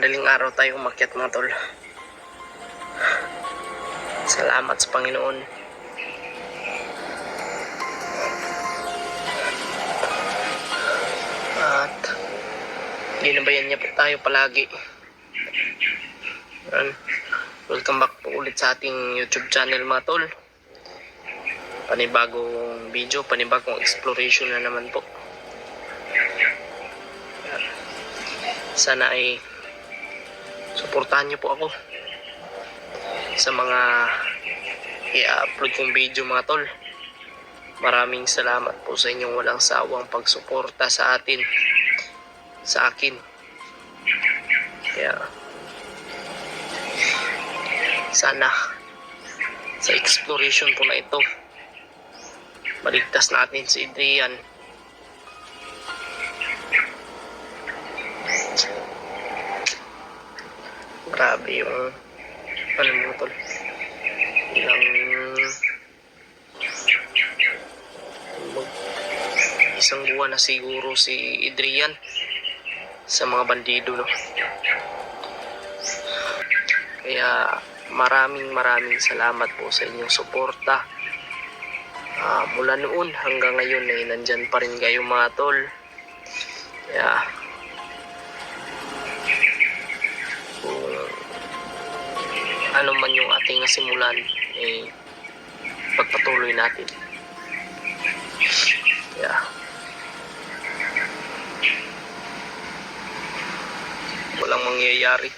madaling araw tayo umakyat mga tol. Salamat sa Panginoon. At ginabayan niya po tayo palagi. Welcome back po ulit sa ating YouTube channel mga tol. Panibagong video, panibagong exploration na naman po. Sana ay suportahan niyo po ako sa mga i-upload kong video mga tol. Maraming salamat po sa inyong walang sawang pagsuporta sa atin, sa akin. Kaya sana sa exploration po na ito maligtas natin si Adrian. Grabe yung mo tol, ilang isang buwan na siguro si Adrian sa mga bandido, no? Kaya maraming salamat po sa inyong suporta. Mula noon hanggang ngayon ay nandyan pa rin kayo mga tol. Kaya ano man yung ating nasimulan, pagpatuloy natin. Walang mangyayari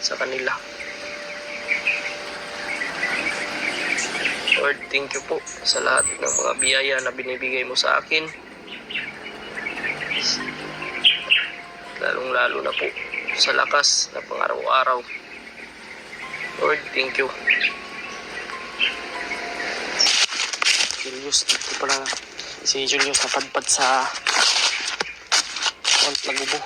sa kanila. Lord, thank you po sa lahat ng mga biyaya na binibigay mo sa akin. Lalong-lalo na po sa lakas na pang-araw-araw. Lord, thank you. Julius, dito pala si Julius napadpad sa Mount Lagubo.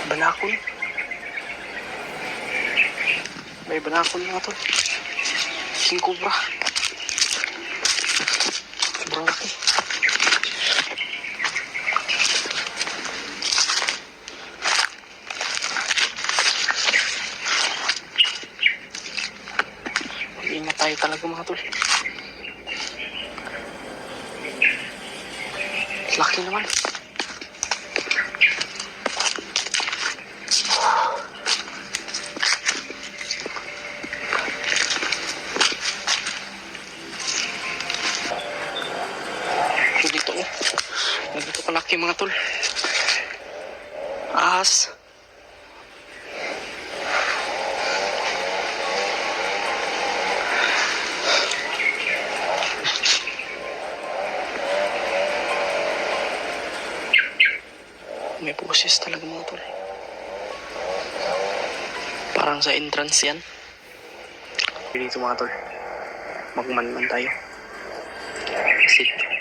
Banakon. May banakon nga to. King Cobra. Sobrang laki. Ingat tayo talaga mga tol. Laki naman. Dito kalaki mga tol. Ahas. May boses talaga mga tol. Parang sa entrance yan. Dito mga tol, magmanman tayo. Sit.